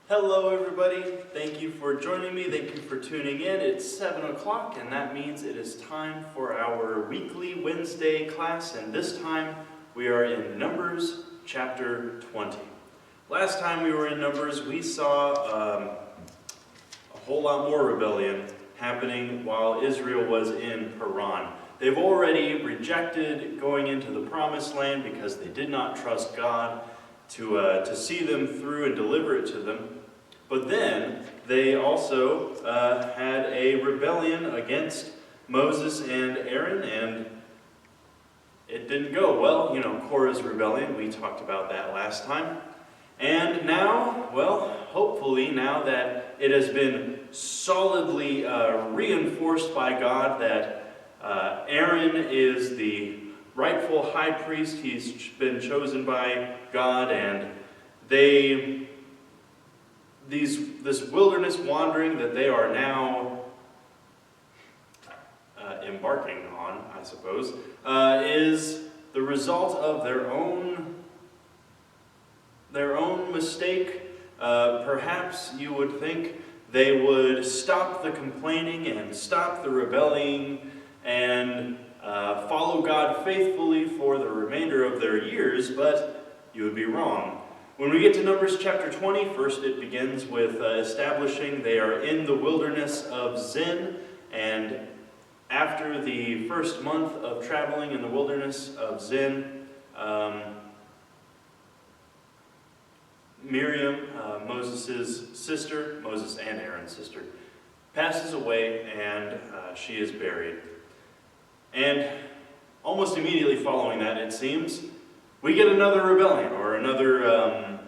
Hello everybody, thank you for joining me, thank you for tuning in. It's 7 o'clock and that means it is time for our weekly Wednesday class, and this time we are in Numbers chapter 20. Last time we were in Numbers we saw a whole lot more rebellion happening while Israel was in Haran. They've already rejected going into the promised land because they did not trust God to see them through and deliver it to them. But then they also had a rebellion against Moses and Aaron, and it didn't go well. You know, Korah's rebellion, we talked about that last time. And now, well, hopefully now that it has been solidly reinforced by God that Aaron is the rightful high priest, he's been chosen by God, and this wilderness wandering that they are now embarking on, I suppose, is the result of their own mistake. Perhaps you would think they would stop the complaining and stop the rebelling and follow God faithfully for the remainder of their years, but you would be wrong. When we get to Numbers chapter 20, first it begins with establishing they are in the wilderness of Zin, and after the first month of traveling in the wilderness of Zin, Miriam, Moses' sister, Moses and Aaron's sister, passes away and she is buried. And almost immediately following that, it seems, we get another rebellion or another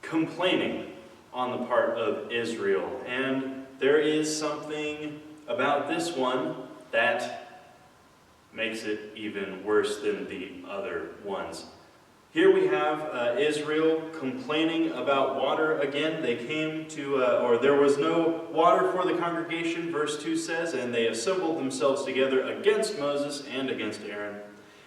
complaining on the part of Israel. And there is something about this one that makes it even worse than the other ones. Here we have Israel complaining about water again. They came to, or there was no water for the congregation, verse 2 says, and they assembled themselves together against Moses and against Aaron.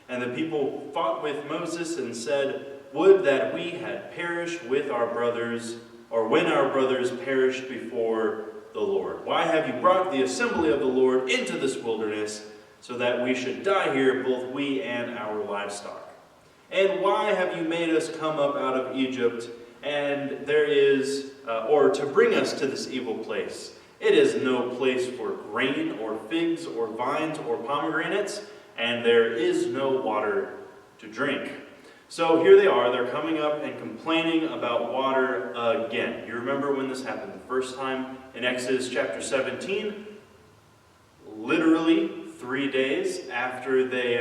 And the people fought with Moses and said, "Would that we had perished with our brothers, or when our brothers perished before the Lord. Why have you brought the assembly of the Lord into this wilderness, so that we should die here, both we and our livestock? And why have you made us come up out of Egypt, and there is, or to bring us to this evil place? It is no place for grain, or figs, or vines, or pomegranates, and there is no water to drink." So here they are, they're coming up and complaining about water again. You remember when this happened the first time in Exodus chapter 17? Literally 3 days after they,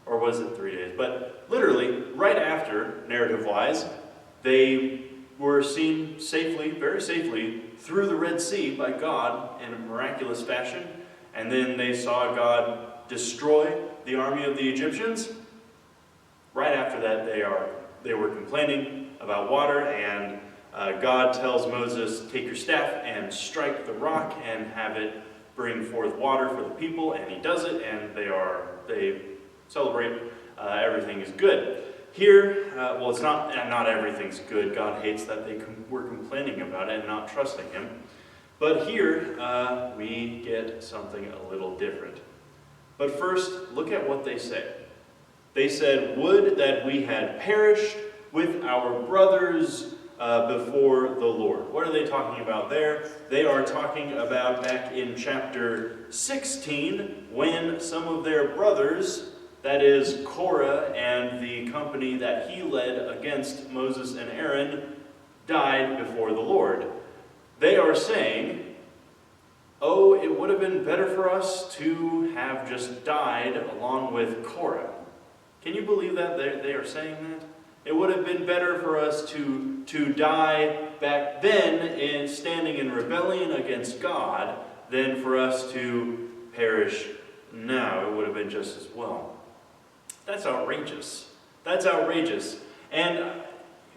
or was it 3 days? But literally, right after, narrative-wise, they were seen safely, very safely, through the Red Sea by God in a miraculous fashion. And then they saw God destroy the army of the Egyptians. Right after that, they were complaining about water, and God tells Moses, "Take your staff and strike the rock and have it bring forth water for the people," and he does it, and they celebrate. Everything is good. Here, well, it's not everything's good. God hates that they were complaining about it and not trusting Him. But here, we get something a little different. But first, look at what they say. They said, "Would that we had perished with our brothers before the Lord." What are they talking about there? They are talking about back in chapter 16, when some of their brothers, that is Korah and the company that he led against Moses and Aaron, died before the Lord. They are saying, "Oh, it would have been better for us to have just died along with Korah." Can you believe that they are saying that? It would have been better for us to die back then in standing in rebellion against God than for us to perish now. It would have been just as well. That's outrageous. That's outrageous. And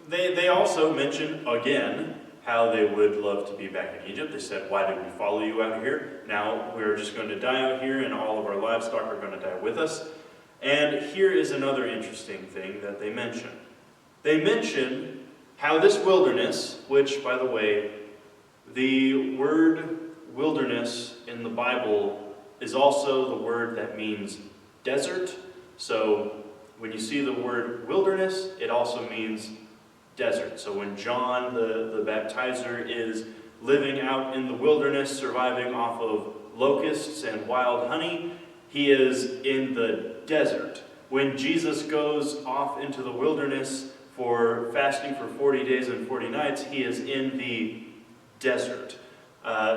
they also mention again how they would love to be back in Egypt. They said, "Why did we follow you out here? Now we're just going to die out here and all of our livestock are going to die with us." And here is another interesting thing that they mention. They mention how this wilderness, which, by the way, the word wilderness in the Bible is also the word that means desert. So when you see the word wilderness, it also means desert. So when John the baptizer is living out in the wilderness, surviving off of locusts and wild honey, he is in the desert. When Jesus goes off into the wilderness for fasting for 40 days and 40 nights, he is in the desert.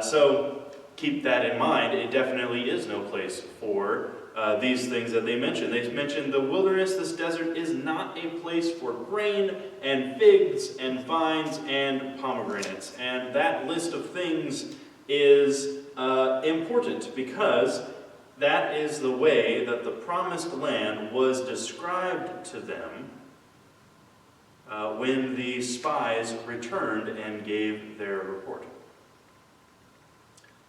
So keep that in mind. It definitely is no place for these things that they mention. They mention the wilderness, this desert, is not a place for grain and figs and vines and pomegranates. And that list of things is important because that is the way that the promised land was described to them when the spies returned and gave their report.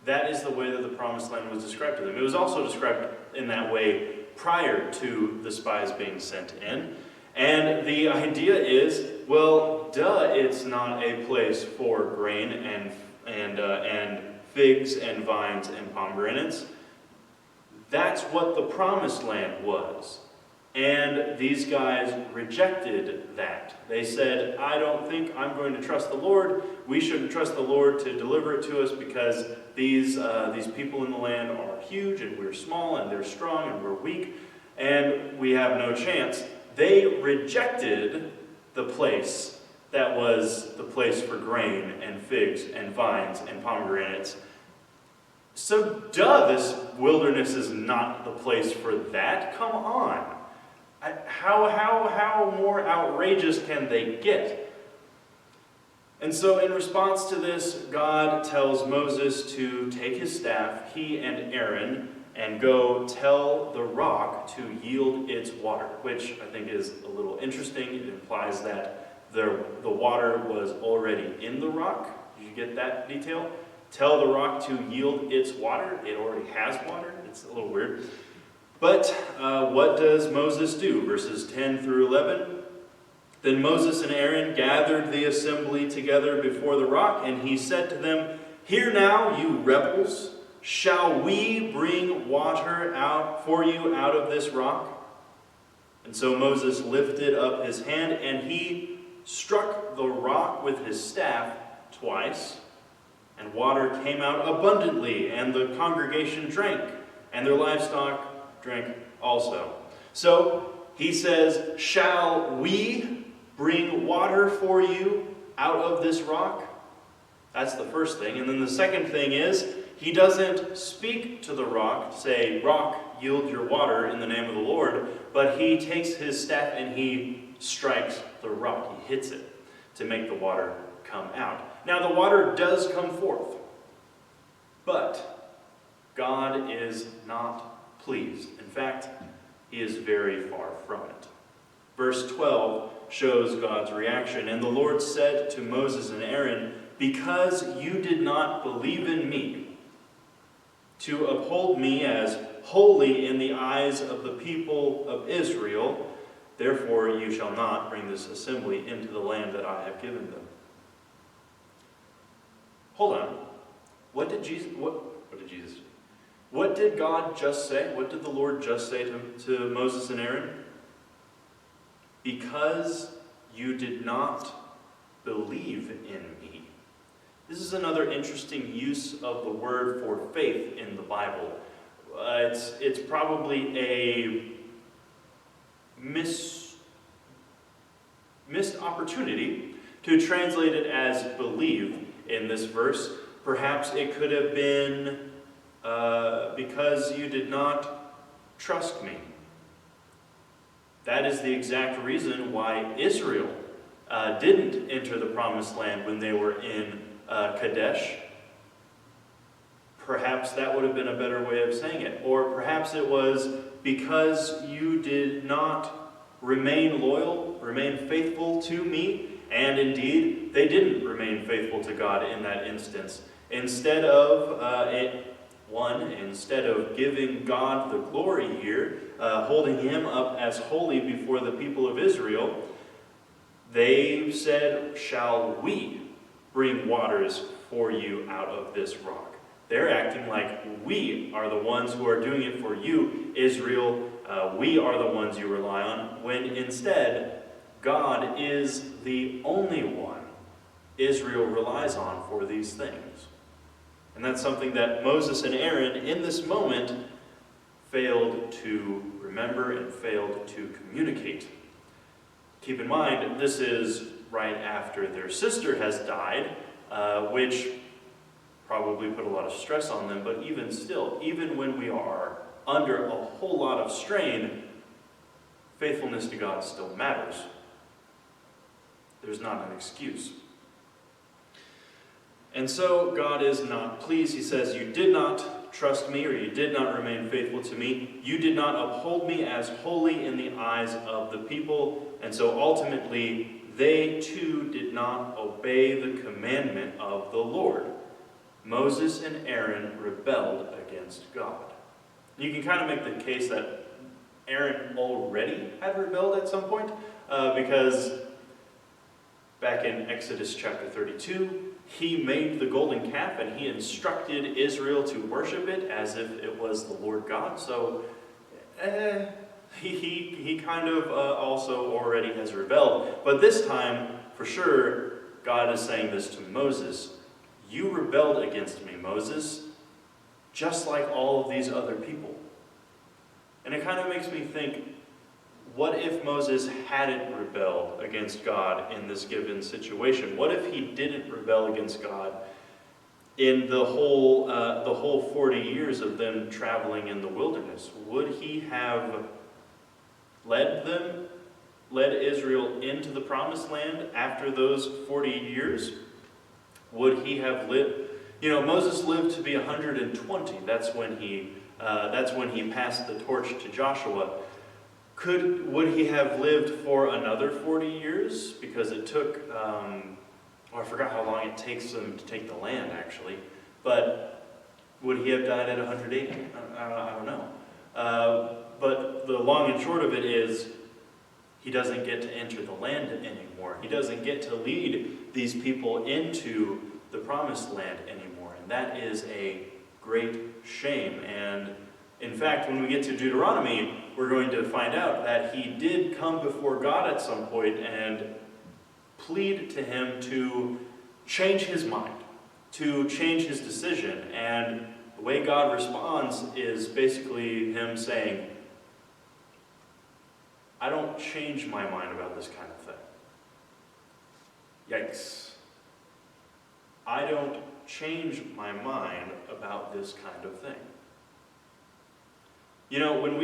That is the way that the promised land was described to them. It was also described in that way prior to the spies being sent in. And the idea is, well, it's not a place for grain and figs and vines and pomegranates. That's what the promised land was. And these guys rejected that. They said, I don't think I'm going to trust the Lord. We shouldn't trust the Lord to deliver it to us because these people in the land are huge and we're small and they're strong and we're weak and we have no chance. They rejected the place that was the place for grain and figs and vines and pomegranates. So this wilderness is not the place for that. Come on. How more outrageous can they get? And so in response to this, God tells Moses to take his staff, he and Aaron, and go tell the rock to yield its water, which I think is a little interesting. It implies that the water was already in the rock. Did you get that detail? Tell the rock to yield its water. It already has water. It's a little weird. But what does Moses do? Verses 10 through 11. Then Moses and Aaron gathered the assembly together before the rock, and he said to them, Hear now, you rebels, shall we bring water out for you out of this rock? And so Moses lifted up his hand, and he struck the rock with his staff twice, and water came out abundantly, and the congregation drank, and their livestock drank also. So he says, Shall we bring water for you out of this rock? That's the first thing. And then the second thing is, he doesn't speak to the rock, say, Rock, yield your water in the name of the Lord, but he takes his staff and he strikes the rock. He hits it to make the water come out. Now the water does come forth, but God is not pleased. In fact, he is very far from it. Verse 12 shows God's reaction. And the Lord said to Moses and Aaron, Because you did not believe in me, to uphold me as holy in the eyes of the people of Israel, therefore you shall not bring this assembly into the land that I have given them. Hold on. What did God just say? What did the Lord just say to Moses and Aaron? Because you did not believe in me. This is another interesting use of the word for faith in the Bible. It's probably a missed opportunity to translate it as believe in this verse. Perhaps it could have been because you did not trust me. That is the exact reason why Israel didn't enter the promised land when they were in Kadesh. Perhaps that would have been a better way of saying it. Or perhaps it was because you did not remain loyal, remain faithful to me. And indeed, they didn't remain faithful to God in that instance. Instead of giving God the glory here, holding him up as holy before the people of Israel, They said, "Shall we bring waters for you out of this rock?" They're acting like we are the ones who are doing it for you, Israel. We are the ones you rely on, when instead, God is the only one Israel relies on for these things. And that's something that Moses and Aaron, in this moment, failed to remember and failed to communicate. Keep in mind, this is right after their sister has died, which probably put a lot of stress on them, but even still, even when we are under a whole lot of strain, faithfulness to God still matters. There's not an excuse. And so God is not pleased. He says, "You did not trust me, or you did not remain faithful to me. You did not uphold me as holy in the eyes of the people." And so ultimately, they too did not obey the commandment of the Lord. Moses and Aaron rebelled against God. You can kind of make the case that Aaron already had rebelled at some point, because back in Exodus chapter 32, he made the golden calf and he instructed Israel to worship it as if it was the Lord God. So he kind of also already has rebelled. But this time, for sure, God is saying this to Moses. "You rebelled against me, Moses, just like all of these other people." And it kind of makes me think, what if Moses hadn't rebelled against God in this given situation? What if he didn't rebel against God in the whole 40 years of them traveling in the wilderness? Would he have led Israel into the promised land after those 40 years? Would he have lived? Moses lived to be 120. That's when he passed the torch to Joshua. Would he have lived for another 40 years? Because it took, I forgot how long it takes them to take the land, actually. But would he have died at 180? I don't know. But the long and short of it is, he doesn't get to enter the land anymore. He doesn't get to lead these people into the promised land anymore. And that is a great shame. And in fact, when we get to Deuteronomy, we're going to find out that he did come before God at some point and plead to him to change his mind, to change his decision. And the way God responds is basically him saying, "I don't change my mind about this kind of thing." Yikes. I don't change my mind about this kind of thing. When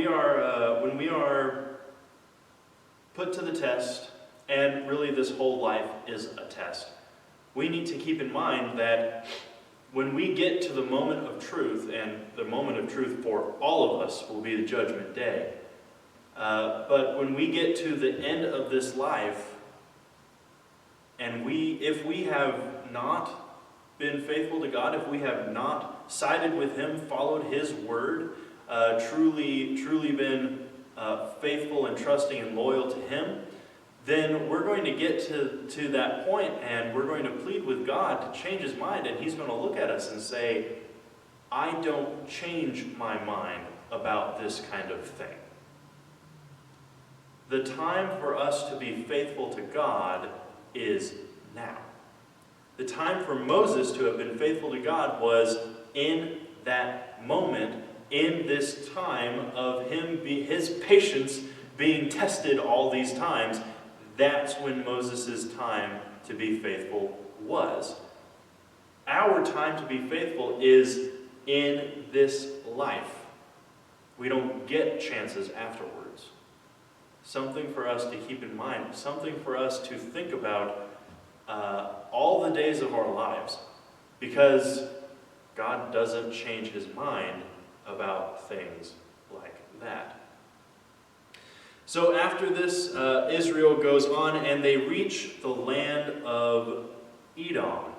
we are put to the test, and really this whole life is a test, we need to keep in mind that when we get to the moment of truth, and the moment of truth for all of us will be the judgment day, but when we get to the end of this life, and if we have not been faithful to God, if we have not sided with him, followed his word, truly been faithful and trusting and loyal to him, then we're going to get to that point, and we're going to plead with God to change his mind, and he's going to look at us and say, "I don't change my mind about this kind of thing." The time for us to be faithful to God is now. The time for Moses to have been faithful to God was in that moment, in this time of his patience being tested all these times. That's when Moses' time to be faithful was. Our time to be faithful is in this life. We don't get chances afterwards. Something for us to keep in mind, something for us to think about all the days of our lives, because God doesn't change his mind about things like that. So after this, Israel goes on and they reach the land of Edom.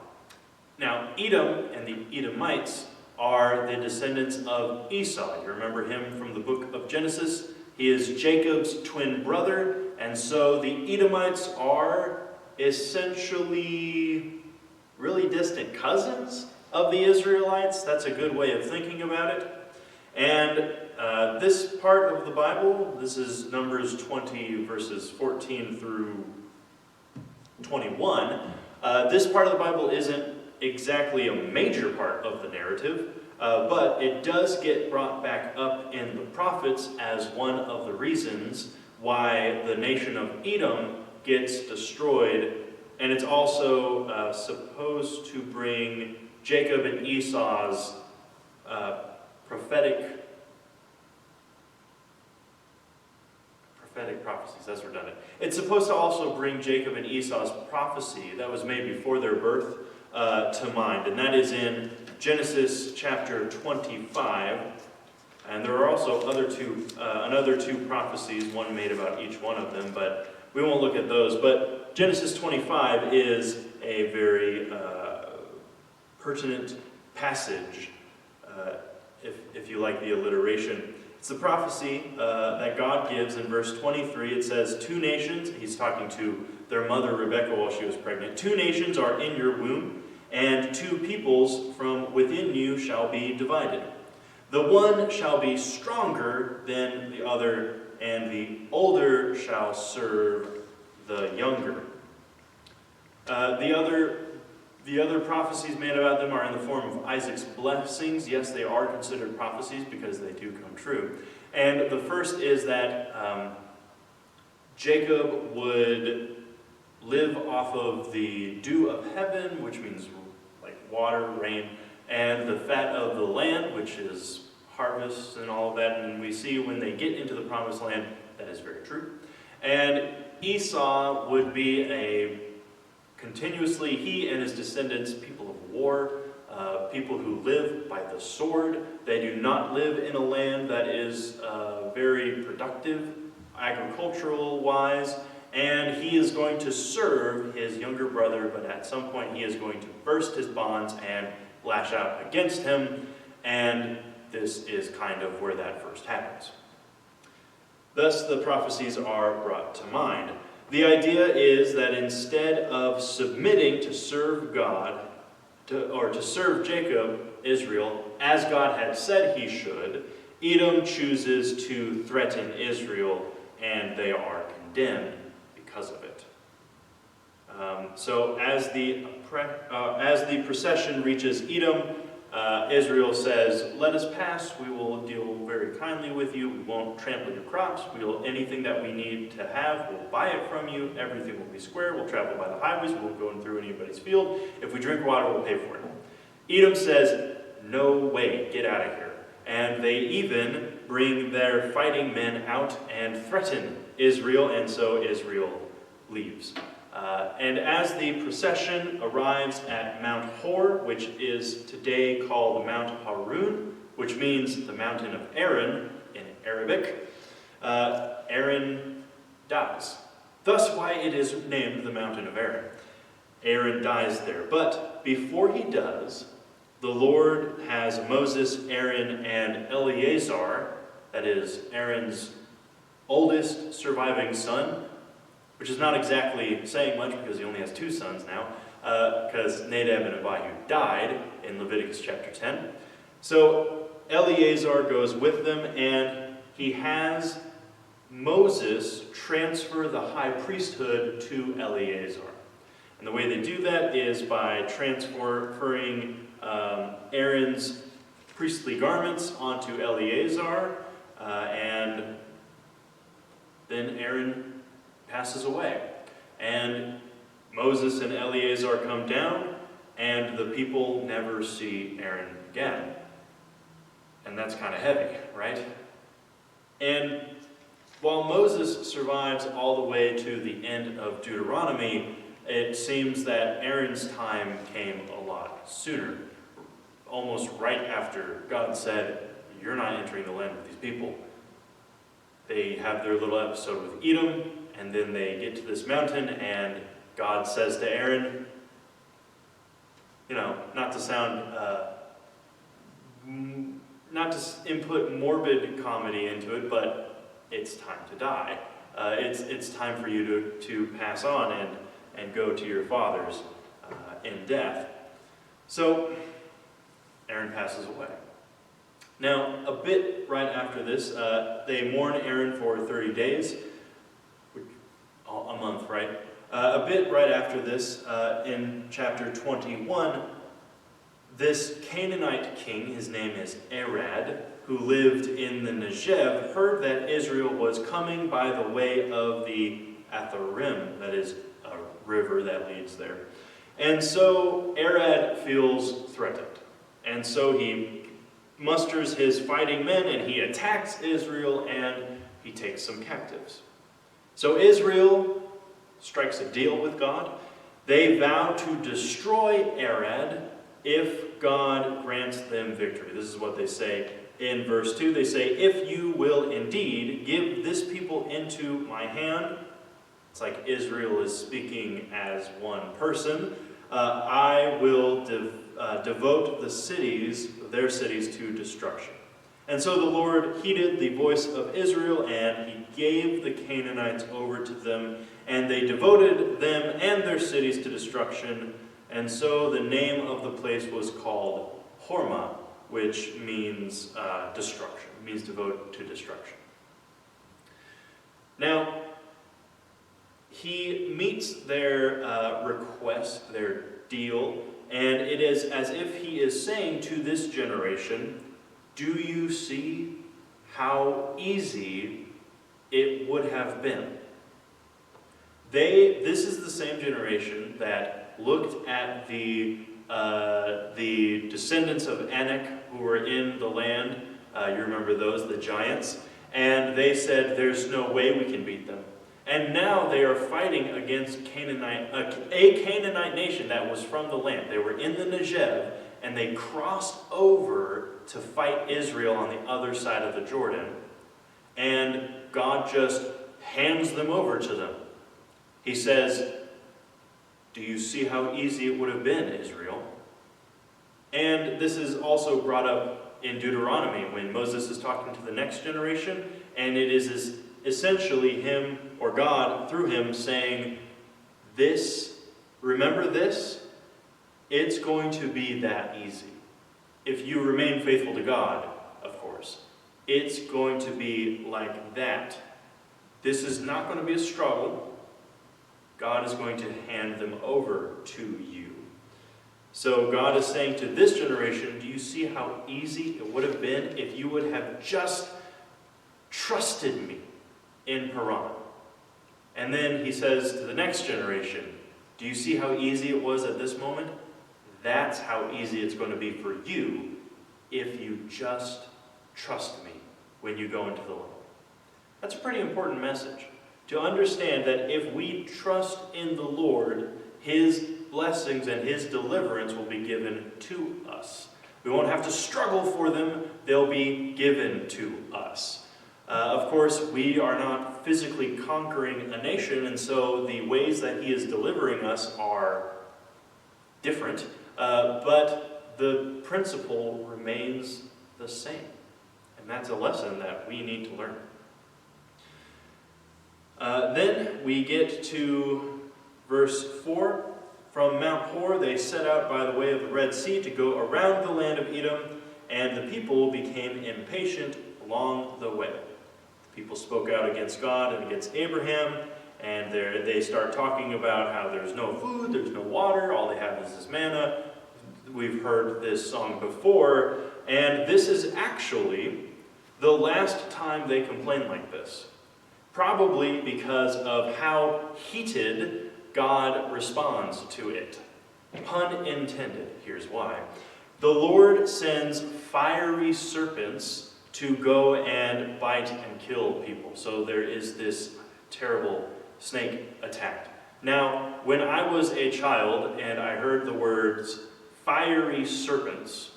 Now, Edom and the Edomites are the descendants of Esau. You remember him from the book of Genesis. He is Jacob's twin brother, And so the Edomites are essentially really distant cousins of the Israelites. That's a good way of thinking about it. And this part of the Bible, this is Numbers 20, verses 14 through 21. This part of the Bible isn't exactly a major part of the narrative, but it does get brought back up in the prophets as one of the reasons why the nation of Edom gets destroyed. And it's also supposed to bring Jacob and Esau's prophetic prophecies. That's redundant. It's supposed to also bring Jacob and Esau's prophecy that was made before their birth to mind. And that is in Genesis chapter 25. And there are also another two prophecies, one made about each one of them, but we won't look at those. But Genesis 25 is a very pertinent passage, if you like the alliteration. It's the prophecy that God gives in verse 23. It says, 2 nations, he's talking to their mother Rebekah while she was pregnant, 2 nations are in your womb, and 2 peoples from within you shall be divided. The one shall be stronger than the other, and the older shall serve the younger. The other prophecies made about them are in the form of Isaac's blessings. Yes, they are considered prophecies because they do come true. And the first is that Jacob would live off of the dew of heaven, which means like water, rain, and the fat of the land, which is harvest and all of that. And we see when they get into the promised land, that is very true. And Esau would be continuously, he and his descendants, people of war, people who live by the sword. They do not live in a land that is very productive, agricultural-wise, and he is going to serve his younger brother, but at some point he is going to burst his bonds and lash out against him, and this is kind of where that first happens. Thus, the prophecies are brought to mind. The idea is that instead of submitting to serve God, or to serve Jacob, Israel, as God had said he should, Edom chooses to threaten Israel, and they are condemned because of it. So as the procession reaches Edom, Israel says, "Let us pass. We will deal very kindly with you. We won't trample your crops. Anything that we need to have, we'll buy it from you. Everything will be square. We'll travel by the highways. We won't go in through anybody's field. If we drink water, we'll pay for it." Edom says, "No way. Get out of here." And they even bring their fighting men out and threaten Israel, and so Israel leaves. And as the procession arrives at Mount Hor, which is today called Mount Harun, which means the mountain of Aaron in Arabic, Aaron dies. Thus why it is named the mountain of Aaron. Aaron dies there. But before he does, the Lord has Moses, Aaron, and Eleazar, that is Aaron's oldest surviving son, which is not exactly saying much because he only has 2 sons now, because Nadab and Abihu died in Leviticus chapter 10. So Eleazar goes with them, and he has Moses transfer the high priesthood to Eleazar. And the way they do that is by transferring Aaron's priestly garments onto Eleazar, and then Aaron passes away. And Moses and Eleazar come down, and the people never see Aaron again. And that's kind of heavy, right? And while Moses survives all the way to the end of Deuteronomy, it seems that Aaron's time came a lot sooner. Almost right after God said, "You're not entering the land with these people." They have their little episode with Edom, and then they get to this mountain, and God says to Aaron, not to input morbid comedy into it, but it's time to die. it's time for you to pass on and go to your fathers in death. So Aaron passes away. Now, a bit right after this, they mourn Aaron for 30 days, a month, right? A bit right after this, in chapter 21, this Canaanite king, his name is Arad, who lived in the Negev, heard that Israel was coming by the way of the Atharim, that is a river that leads there. And so Arad feels threatened. And so he musters his fighting men and he attacks Israel and he takes some captives. So Israel strikes a deal with God. They vow to destroy Arad if God grants them victory. This is what they say in verse 2. They say, if you will indeed give this people into my hand, it's like Israel is speaking as one person, I will devote their cities to destruction. And so the Lord heeded the voice of Israel, and he gave the Canaanites over to them, and they devoted them and their cities to destruction. And so the name of the place was called Hormah, which means destruction, means devote to destruction. Now, he meets their request, their deal, and it is as if he is saying to this generation, do you see how easy it would have been? This is the same generation that looked at the descendants of Anak who were in the land. You remember those, the giants. And they said, there's no way we can beat them. And now they are fighting against a Canaanite nation that was from the land. They were in the Negev, and they crossed over to fight Israel on the other side of the Jordan. And God just hands them over to them. He says, do you see how easy it would have been, Israel? And this is also brought up in Deuteronomy when Moses is talking to the next generation, and it is essentially him, or God, through him, saying, remember this, it's going to be that easy. If you remain faithful to God, of course, it's going to be like that. This is not going to be a struggle. God is going to hand them over to you. So God is saying to this generation, do you see how easy it would have been if you would have just trusted me in Paran? And then he says to the next generation, do you see how easy it was at this moment? That's how easy it's going to be for you if you just trust me when you go into the land. That's a pretty important message. To understand that if we trust in the Lord, his blessings and his deliverance will be given to us. We won't have to struggle for them. They'll be given to us. Of course, we are not physically conquering a nation, and so the ways that he is delivering us are different, but the principle remains the same. And that's a lesson that we need to learn. Then we get to verse 4. From Mount Hor they set out by the way of the Red Sea to go around the land of Edom, and the people became impatient along the way. The people spoke out against God and against Abraham, and they start talking about how there's no food, there's no water, all they have is this manna. We've heard this song before, and this is actually the last time they complain like this. Probably because of how heated God responds to it. Pun intended. Here's why. The Lord sends fiery serpents to go and bite and kill people. So there is this terrible snake attack. Now, when I was a child and I heard the words fiery serpents,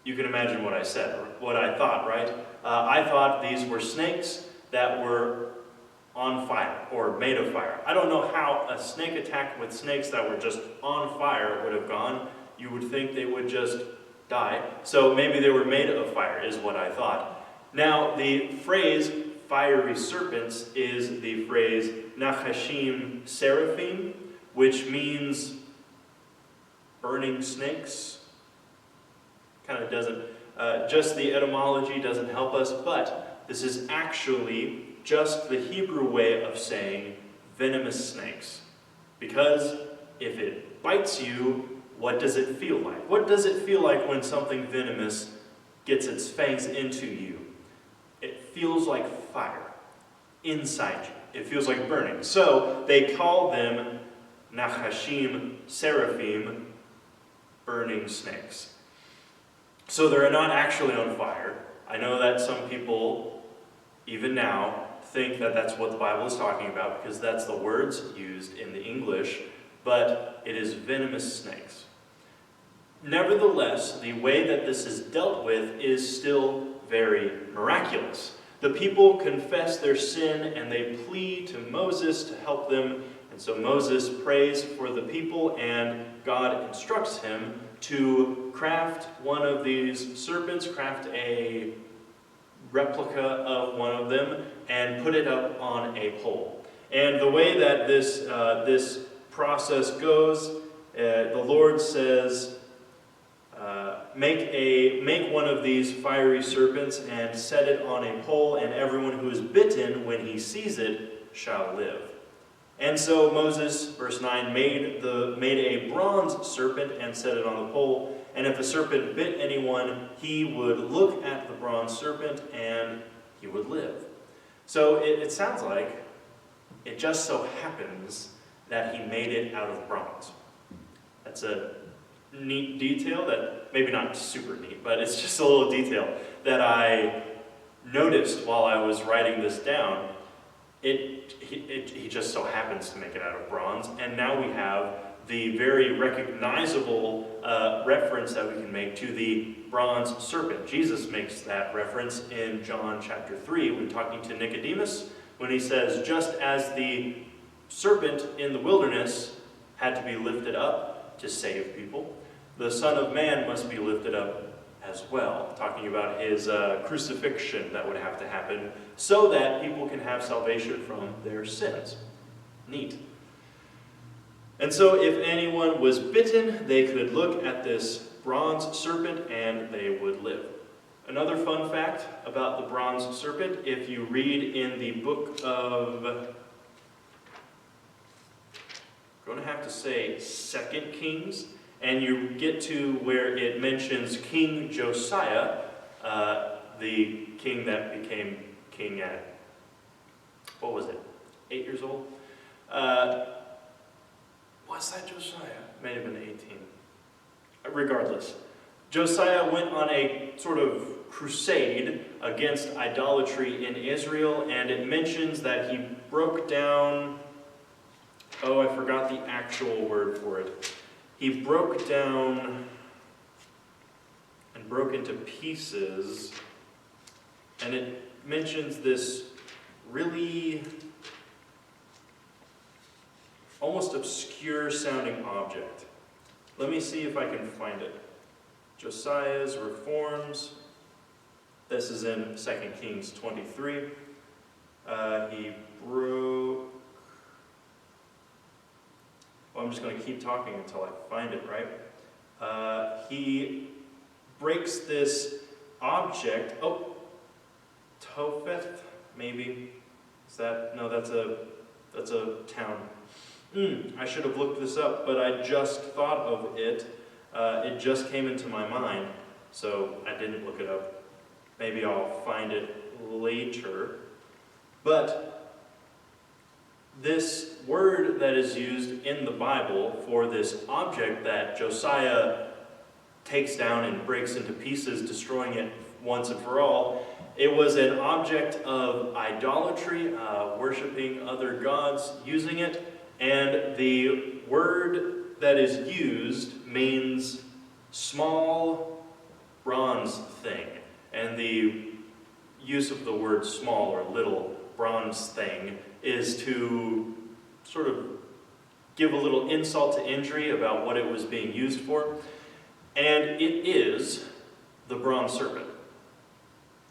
you can imagine what I said, or what I thought, right? I thought these were snakes that were on fire, or made of fire. I don't know how a snake attack with snakes that were just on fire would have gone. You would think they would just die. So maybe they were made of fire, is what I thought. Now, the phrase fiery serpents is the phrase Nachashim Seraphim, which means burning snakes. Kind of doesn't, just the etymology doesn't help us, but this is actually just the Hebrew way of saying venomous snakes. Because if it bites you, what does it feel like? What does it feel like when something venomous gets its fangs into you? It feels like fire inside you. It feels like burning. So they call them Nachashim Seraphim, burning snakes. So they're not actually on fire. I know that some people, even now, think that that's what the Bible is talking about because that's the words used in the English, but it is venomous snakes. Nevertheless, the way that this is dealt with is still very miraculous. The people confess their sin and they plead to Moses to help them. And so Moses prays for the people and God instructs him to craft one of these serpents, craft a replica of one of them, and put it up on a pole. And the way that this process goes, the Lord says, make one of these fiery serpents and set it on a pole, and everyone who is bitten when he sees it shall live. And so Moses, verse 9, made a bronze serpent and set it on the pole. And if a serpent bit anyone, he would look at the bronze serpent and he would live. So it sounds like it just so happens that he made it out of bronze. That's a neat detail that, maybe not super neat, but it's just a little detail that I noticed while I was writing this down. He just so happens to make it out of bronze, and now we have the very recognizable reference that we can make to the bronze serpent. Jesus makes that reference in John chapter 3 when talking to Nicodemus, when he says, just as the serpent in the wilderness had to be lifted up to save people, the Son of Man must be lifted up as well, talking about his crucifixion that would have to happen so that people can have salvation from their sins. Neat. And so if anyone was bitten, they could look at this bronze serpent and they would live. Another fun fact about the bronze serpent, if you read in the book of, I'm going to have to say 2 Kings, and you get to where it mentions King Josiah, the king that became king at, what was it, 8 years old? Was that Josiah? May have been 18. Regardless, Josiah went on a sort of crusade against idolatry in Israel, and it mentions that he broke down, I forgot the actual word for it. He broke down and broke into pieces, and it mentions this really almost obscure sounding object. Let me see if I can find it. Josiah's reforms. This is in 2 Kings 23. He broke... Well, I'm just going to keep talking until I find it, right? He breaks this object. Oh, Topheth, maybe. Is that? No, that's a town. I should have looked this up, but I just thought of it. It just came into my mind, so I didn't look it up. Maybe I'll find it later. But this word that is used in the Bible for this object that Josiah takes down and breaks into pieces, destroying it once and for all, it was an object of idolatry, worshiping other gods, using it. And the word that is used means small bronze thing. And the use of the word small or little bronze thing is to sort of give a little insult to injury about what it was being used for. And it is the bronze serpent.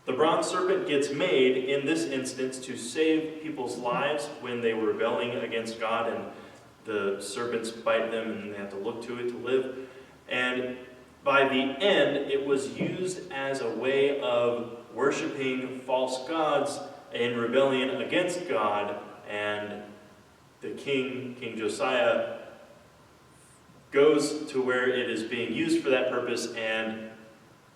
The bronze serpent gets made in this instance to save people's lives when they were rebelling against God and the serpents bite them and they have to look to it to live. And by the end, it was used as a way of worshiping false gods in rebellion against God. And the King Josiah, goes to where it is being used for that purpose and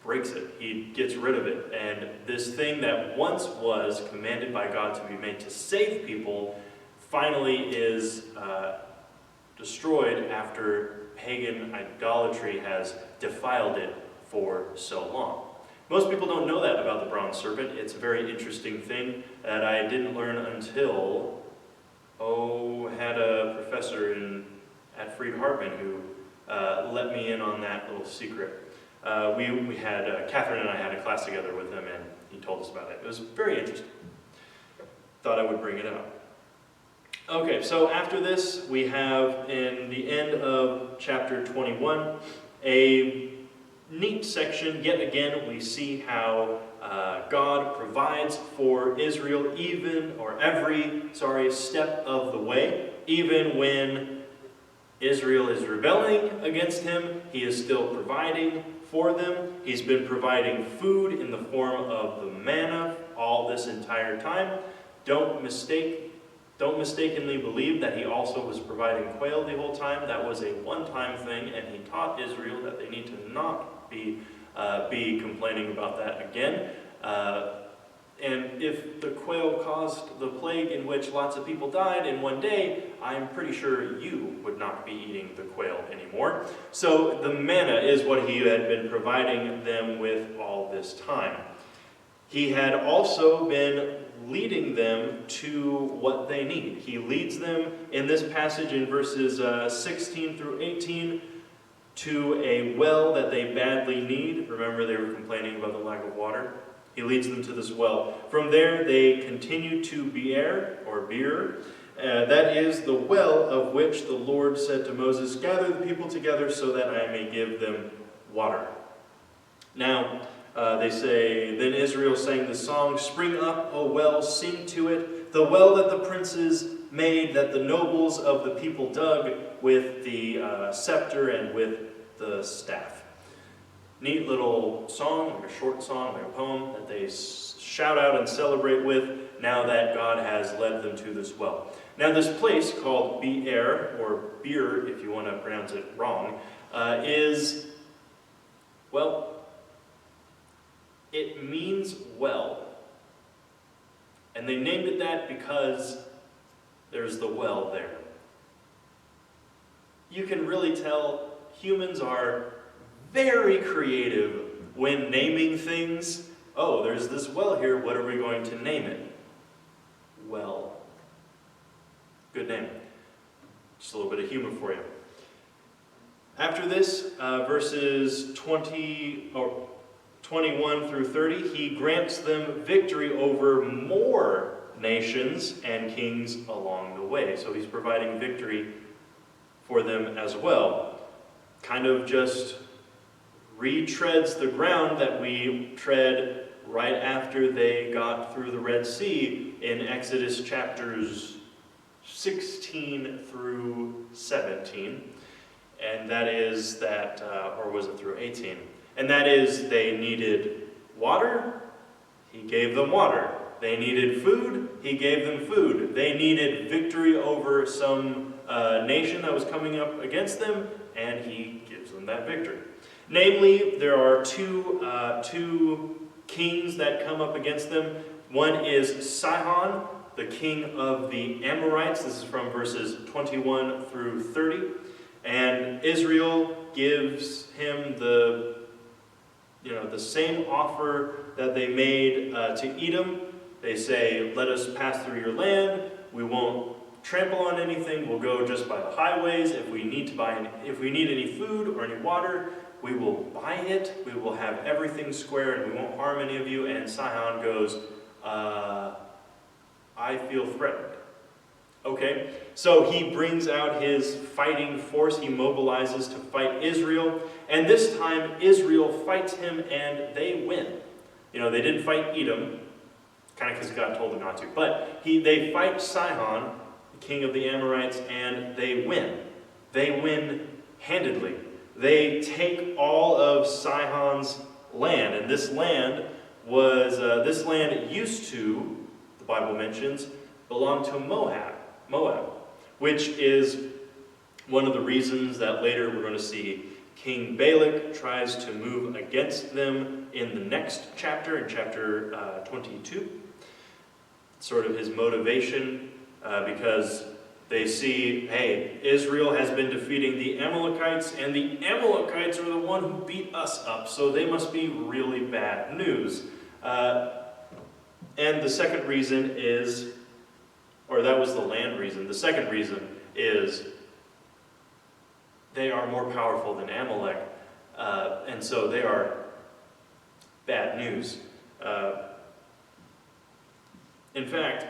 breaks it. He gets rid of it. And this thing that once was commanded by God to be made to save people finally is destroyed after pagan idolatry has defiled it for so long. Most people don't know that about the bronze serpent. It's a very interesting thing that I didn't learn until, had a professor at Freed Hartman who let me in on that little secret. We had, Catherine and I had a class together with him and he told us about it. It was very interesting. Thought I would bring it up. Okay, so after this, we have in the end of chapter 21 a neat section. Yet again, we see how God provides for Israel every step of the way. Even when Israel is rebelling against him, he is still providing for them. He's been providing food in the form of the manna all this entire time. Don't mistakenly believe that he also was providing quail the whole time. That was a one-time thing, and he taught Israel that they need to not be complaining about that again. And if the quail caused the plague in which lots of people died in one day, I'm pretty sure you would not be eating the quail anymore. So the manna is what he had been providing them with all this time. He had also been leading them to what they need. He leads them in this passage in verses 16 through 18 to a well that they badly need. Remember, they were complaining about the lack of water. He leads them to this well. From there, they continue to Beer. That is the well of which the Lord said to Moses, "Gather the people together so that I may give them water." Now, they say, "Then Israel sang the song, 'Spring up, O well, sing to it, the well that the princes made, that the nobles of the people dug with the scepter and with the staff.'" Neat little song, like a short song, like a poem that they shout out and celebrate with now that God has led them to this well. Now this place called Beer, or Beer if you want to pronounce it wrong, it means well. And they named it that because there's the well there. You can really tell humans are very creative when naming things. Oh, there's this well here, what are we going to name it? Well. Good name. Just a little bit of humor for you. After this, verses 21 through 30, he grants them victory over more nations and kings along the way. So he's providing victory for them as well. Kind of just retreads the ground that we tread right after they got through the Red Sea in Exodus chapters 16 through 17. And that is that, or was it through 18? And that is, they needed water, he gave them water. They needed food, he gave them food. They needed victory over some nation that was coming up against them, and he gives them that victory. Namely, there are two kings that come up against them. One is Sihon, the king of the Amorites. This is from verses 21 through 30. And Israel gives him the same offer that they made to Edom. They say, "Let us pass through your land. We won't trample on anything. We'll go just by the highways. If we need any food or any water, we will buy it. We will have everything square, and we won't harm any of you." And Sihon goes, "I feel threatened." Okay, so he brings out his fighting force. He mobilizes to fight Israel. And this time, Israel fights him and they win. They didn't fight Edom, kind of because God told them not to. But they fight Sihon, the king of the Amorites, and they win. They win handedly. They take all of Sihon's land, and this land used to, the Bible mentions, belong to Moab, which is one of the reasons that later we're going to see King Balak tries to move against them in the next chapter, in chapter 22. Sort of his motivation, because they see, hey, Israel has been defeating the Amalekites, and the Amalekites are the one who beat us up, so they must be really bad news. And the second reason is, or that was the land reason, the second reason is they are more powerful than Amalek, and so they are bad news. In fact,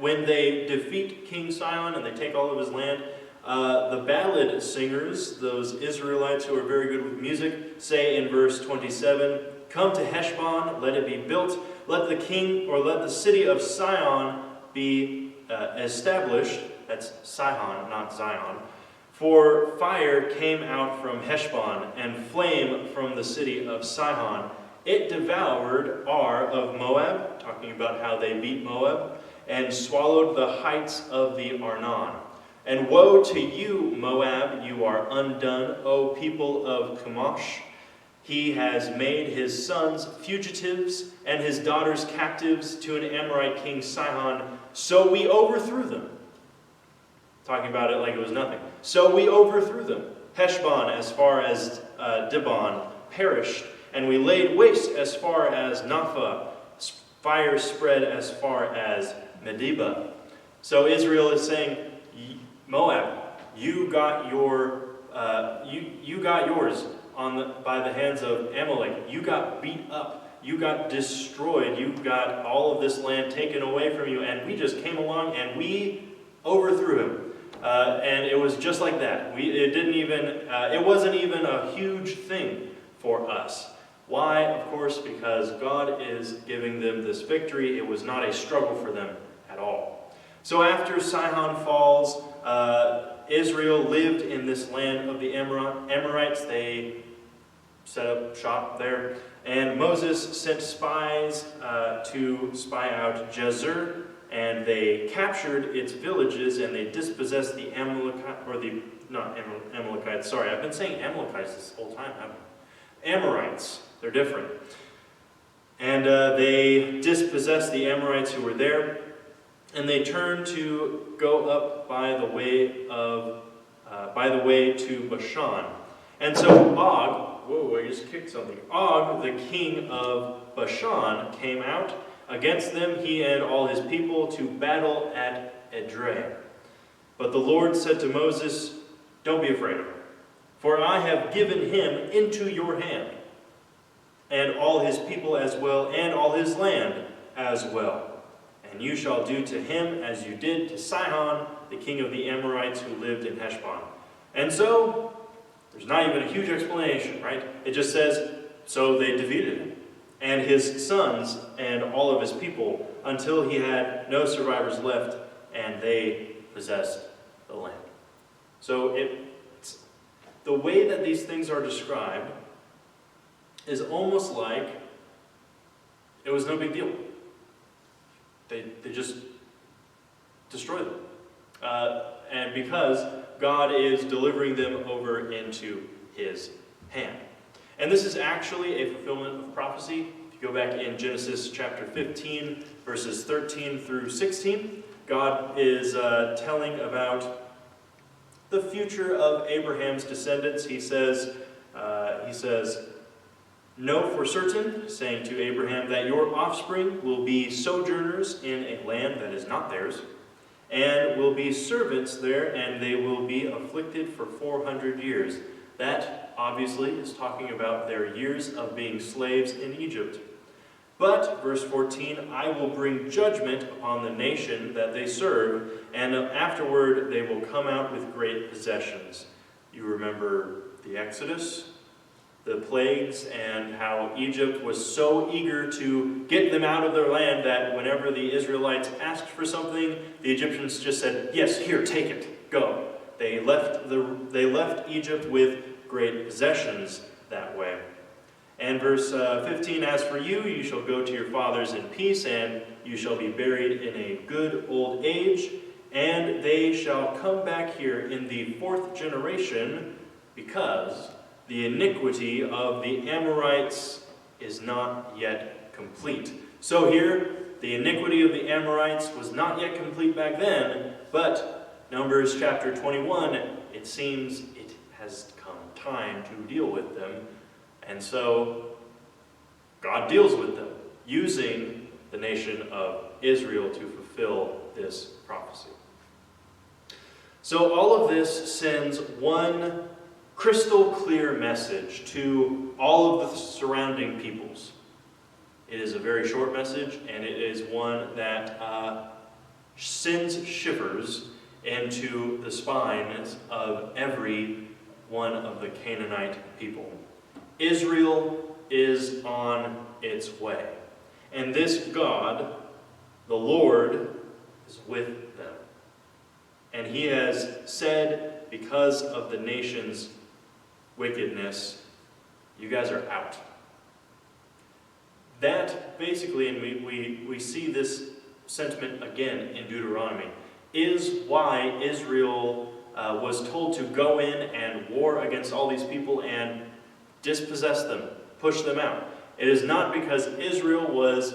when they defeat King Sihon and they take all of his land, the ballad singers, those Israelites who are very good with music, say in verse 27, "Come to Heshbon, let it be built. Let the city of Sion be established." That's Sihon, not Zion. "For fire came out from Heshbon, and flame from the city of Sihon. It devoured Ar of Moab," talking about how they beat Moab, "and swallowed the heights of the Arnon. And woe to you, Moab, you are undone, O people of Chemosh. He has made his sons fugitives and his daughters captives to an Amorite king Sihon, so we overthrew them." Talking about it like it was nothing. "So we overthrew them. Heshbon as far as Dibon perished, and we laid waste as far as Napha. Fire spread as far as Medeba." So Israel is saying, Moab, you got yours by the hands of Amalek. You got beat up. You got destroyed. You got all of this land taken away from you, and we just came along and we overthrew him. And it was just like that. It wasn't even a huge thing for us. Why? Of course, because God is giving them this victory. It was not a struggle for them at all. So after Sihon falls, Israel lived in this land of the Amorites. They set up shop there. And Moses sent spies to spy out Jazer, and they captured its villages, and they dispossessed the Amalekites. Sorry, I've been saying Amalekites this whole time, haven't I? Amorites. They're different. And they dispossessed the Amorites who were there, and they turned to go up by the way to Bashan. And so Og, whoa, I just kicked something. Og, the king of Bashan, came out against them, he and all his people, to battle at Edrei. But the Lord said to Moses, "Don't be afraid of him, for I have given him into your hand, and all his people as well, and all his land as well. And you shall do to him as you did to Sihon, the king of the Amorites who lived in Heshbon." And so, there's not even a huge explanation, right? It just says, so they defeated him and his sons and all of his people until he had no survivors left, and they possessed the land. So the way that these things are described is almost like it was no big deal. They just destroyed them. And because God is delivering them over into his hand. And this is actually a fulfillment of prophecy. If you go back in Genesis chapter 15, verses 13 through 16, God is telling about the future of Abraham's descendants. He says, "Know for certain," saying to Abraham, "that your offspring will be sojourners in a land that is not theirs, and will be servants there, and they will be afflicted for 400 years. That, obviously, is talking about their years of being slaves in Egypt. "But," verse 14, "I will bring judgment upon the nation that they serve, and afterward they will come out with great possessions." You remember the Exodus? the plagues and how Egypt was so eager to get them out of their land that whenever the Israelites asked for something, the Egyptians just said, "Yes, here, take it, go." They left Egypt with great possessions that way. And verse 15, "As for you, you shall go to your fathers in peace, and you shall be buried in a good old age, and they shall come back here in the 4th generation, because the iniquity of the Amorites is not yet complete." So here, the iniquity of the Amorites was not yet complete back then, but Numbers chapter 21, it seems it has come time to deal with them. And so God deals with them, using the nation of Israel to fulfill this prophecy. So all of this sends one crystal clear message to all of the surrounding peoples. It is a very short message, and it is one that sends shivers into the spines of every one of the Canaanite people. Israel is on its way. And this God, the Lord, is with them. And he has said, because of the nation's wickedness, you guys are out. That basically, and we see this sentiment again in Deuteronomy, is why Israel was told to go in and war against all these people and dispossess them, push them out. It is not because Israel was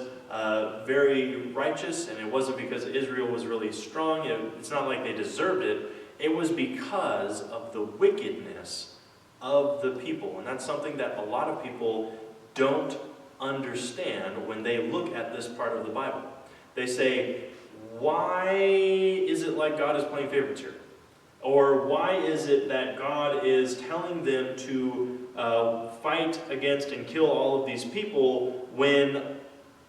very righteous, and it wasn't because Israel was really strong. It's not like they deserved it. It was because of the wickedness of the people. And that's something that a lot of people don't understand when they look at this part of the Bible. They say, why is it like God is playing favorites here? Or why is it that God is telling them to fight against and kill all of these people when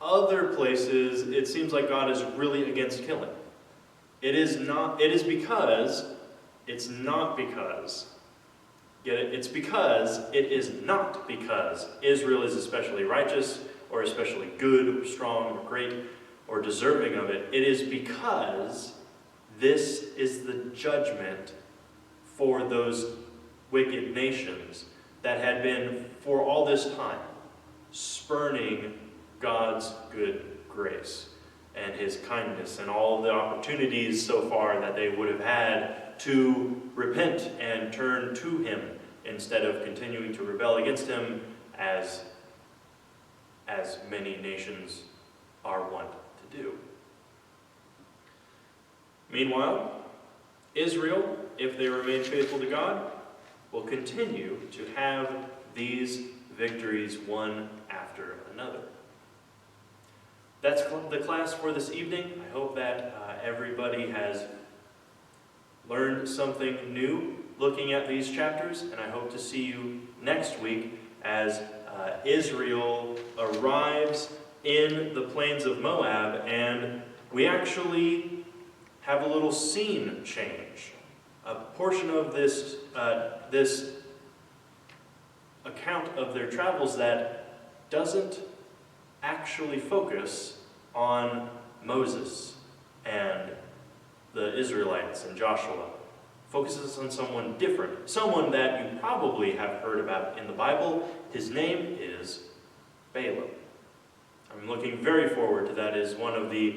other places it seems like God is really against killing? It's not because it is not because Israel is especially righteous or especially good or strong or great or deserving of it. It is because this is the judgment for those wicked nations that had been, for all this time, spurning God's good grace and his kindness and all the opportunities so far that they would have had to repent and turn to him instead of continuing to rebel against him as many nations are wont to do. Meanwhile, Israel, if they remain faithful to God, will continue to have these victories one after another. That's the class for this evening. I hope that everybody has learned something new looking at these chapters, and I hope to see you next week as Israel arrives in the plains of Moab, and we actually have a little scene change. A portion of this account of their travels that doesn't actually focus on Moses and the Israelites and Joshua. Focuses on someone different, someone that you probably have heard about in the Bible. His name is Balaam. I'm looking very forward to that. Is one of the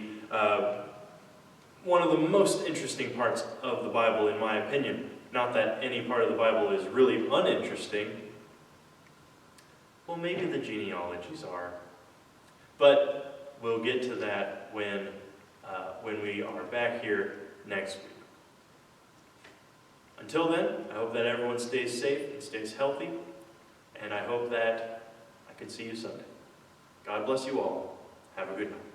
most interesting parts of the Bible, in my opinion. Not that any part of the Bible is really uninteresting. Well, maybe the genealogies are. But we'll get to that when we are back here next week. Until then, I hope that everyone stays safe and stays healthy, and I hope that I can see you Sunday. God bless you all. Have a good night.